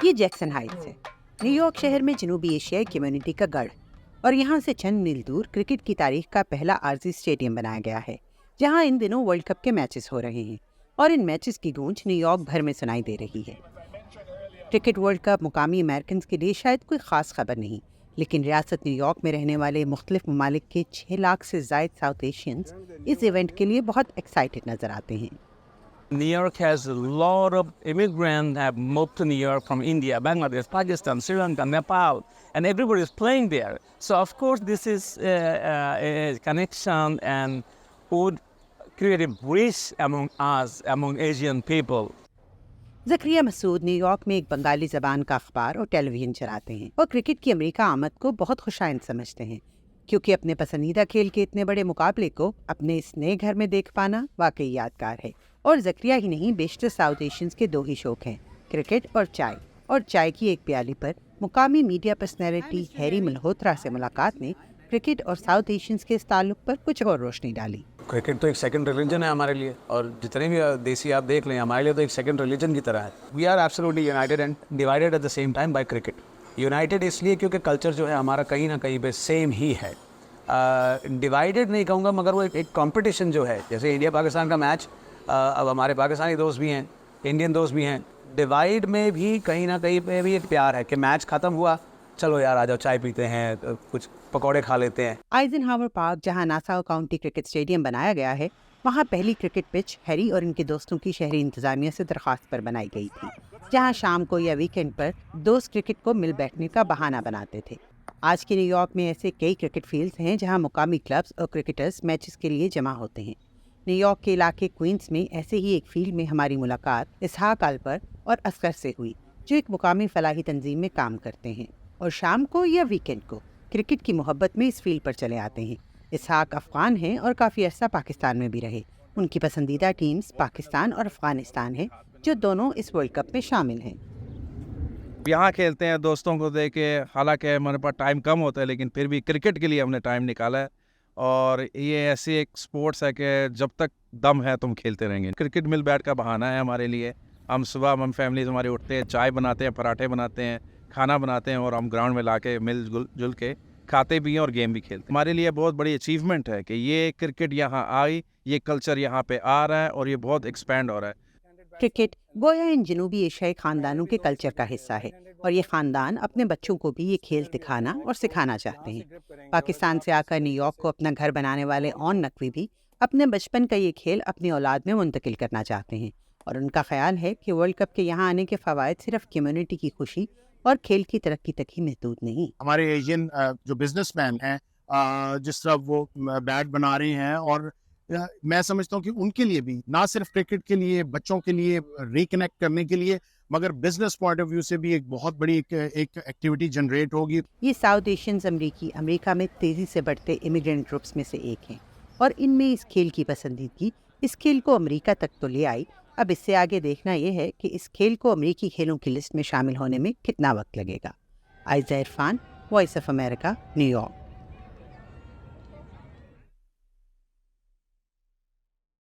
یہ Jackson heights ہے، new York شہر میں جنوبی ایشیائی کمیونٹی کا گڑھ، اور یہاں سے چند میل دور کرکٹ کی تاریخ کا پہلا عارضی اسٹیڈیم بنایا گیا ہے، جہاں ان دنوں ورلڈ کپ کے میچز ہو رہے ہیں اور ان میچز کی گونج نیو یارک بھر میں سنائی دے رہی ہے۔ کرکٹ ورلڈ کپ مقامی امریکنز کے لیے شاید کوئی خاص خبر نہیں، لیکن ریاست نیو یارک میں رہنے والے مختلف ممالک کے 6 لاکھ سے زائد ساؤتھ ایشینز اس ایونٹ کے لیے بہت ایکسائٹڈ نظر آتے ہیں۔ New York has a lot of immigrants have moved to New York from India, Bangladesh, Pakistan, Sri Lanka, Nepal, and everybody is playing there. So of course this is a connection and would create a bridge among us, among Asian people. Zakariya Masood new York میں ایک بنگالی زبان کا اخبار اور ٹیلی vision چلاتے ہیں اور cricket کی امریکہ آمد کو بہت خوشائند سمجھتے ہیں، کیونکہ اپنے پسندیدہ کھیل کے اتنے بڑے مقابلے کو اپنے اس نئے گھر میں دیکھ پانا واقعی یادگار ہے۔ اور زکریا ہی نہیں، بیشتر ساؤتھ ایشینز کے 2 ہی شوق ہیں، کرکٹ اور چائے کی ایک پیالی پر مقامی میڈیا پرسنالٹی ہیری ملہوترا سے ملاقات نے کرکٹ اور ساؤتھ ایشینز کے اس تعلق پر کچھ اور روشنی ڈالی۔ کرکٹ تو ایک سیکنڈ ریلیجن ہے ہمارے لیے، اور جتنے بھی دیسی آپ دیکھ لیں ہمارے لیے تو ایک سیکنڈ ریلیجن کی طرح ہے۔ We are absolutely united and divided at the same time by cricket. United اس لیے کیونکہ کلچر جو ہے ہمارا کہیں نہ کہیں پہ سیم ہی ہے۔ ڈیوائڈیڈ نہیں کہوں گا، مگر وہ ایک کمپٹیشن جو ہے، جیسے انڈیا پاکستان کا میچ، اب ہمارے پاکستانی دوست بھی ہیں، انڈین دوست بھی ہیں، ڈیوائڈ میں بھی کہیں نہ کہیں پہ بھی ایک پیار ہے کہ میچ ختم ہوا، چلو یار آ جاؤ چائے پیتے ہیں، کچھ پکوڑے کھا لیتے ہیں۔ آئزن ہاور پارک، جہاں ناساؤ کاؤنٹی کرکٹ اسٹیڈیم بنایا گیا ہے، وہاں پہلی کرکٹ پچ ہیری اور ان کے دوستوں کی شہری انتظامیہ سے درخواست پر بنائی گئی تھی، جہاں شام کو یا ویکینڈ پر دوست کرکٹ کو مل بیٹھنے کا بہانہ بناتے تھے۔ آج کے نیو یارک میں ایسے کئی کرکٹ فیلڈز ہیں جہاں مقامی کلبز اور کرکٹرز میچز کے لیے جمع ہوتے ہیں۔ نیو یارک کے علاقے کوئنز میں ایسے ہی ایک فیلڈ میں ہماری ملاقات اسحاق الپر اور اصغر سے ہوئی، جو ایک مقامی فلاحی تنظیم میں کام کرتے ہیں اور شام کو یا ویکینڈ کو کرکٹ کی محبت میں اس فیلڈ پر چلے آتے ہیں۔ اسحاق افغان ہیں اور کافی عرصہ پاکستان میں بھی رہے۔ ان کی پسندیدہ ٹیمز پاکستان اور افغانستان ہیں، جو دونوں اس ورلڈ کپ میں شامل ہیں۔ یہاں کھیلتے ہیں دوستوں کو دیکھ کے، حالانکہ ہمارے پاس ٹائم کم ہوتا ہے، لیکن پھر بھی کرکٹ کے لیے ہم نے ٹائم نکالا ہے، اور یہ ایسی ایک سپورٹس ہے کہ جب تک دم ہے تم کھیلتے رہیں گے۔ کرکٹ مل بیٹھ کا بہانہ ہے ہمارے لیے۔ ہم صبح ہم فیملیز ہماری اٹھتے ہیں، چائے بناتے ہیں، پراٹھے بناتے ہیں، کھانا بناتے ہیں، اور ہم گراؤنڈ میں لا کے مل جل کے کھاتے بھی ہیں اور گیم بھی کھیلتے ہیں۔ ہمارے لیے بہت بڑی اچیومنٹ ہے کہ یہ کرکٹ یہاں آئی، یہ کلچر یہاں پہ آ رہا ہے اور یہ بہت ایکسپینڈ ہو رہا ہے۔ کرکٹ گویا ان جنوبی ایشیائی خاندانوں کے کلچر کا حصہ ہے، اور یہ خاندان اپنے بچوں کو بھی یہ کھیل دکھانا اور سکھانا چاہتے ہیں۔ پاکستان سے آ کر نیو یارک کو اپنا گھر بنانے والے اون نقوی بھی اپنے بچپن کا یہ کھیل اپنی اولاد میں منتقل کرنا چاہتے ہیں، اور ان کا خیال ہے کہ ورلڈ کپ کے یہاں آنے کے فوائد صرف کمیونٹی کی خوشی اور کھیل کی ترقی تک ہی محدود نہیں۔ ہمارے ایشین جو بزنس مین ہیں، جس طرح وہ بیٹ بنا رہے ہیں، اور میں سمجھتا ہوں کہ ان کے لیے بھی، نہ صرف کرکٹ کے لیے، بچوں کے لیے ریکنیکٹ کرنے کے لیے، مگر بزنس پوائنٹ آف ویو سے بھی ایک بہت بڑی ایک ایکٹیویٹی جنریٹ ہوگی۔ یہ ساؤتھ ایشینز امریکہ میں تیزی سے بڑھتے امیگرینٹ گروپس میں سے ایک ہیں، اور ان میں اس کھیل کی پسندیدگی اس کھیل کو امریکہ تک تو لے آئی۔ اب اس سے آگے دیکھنا یہ ہے کہ اس کھیل کو امریکی کھیلوں کی لسٹ میں شامل ہونے میں کتنا وقت لگے گا۔ Aiza Irfan, Voice of America, New York.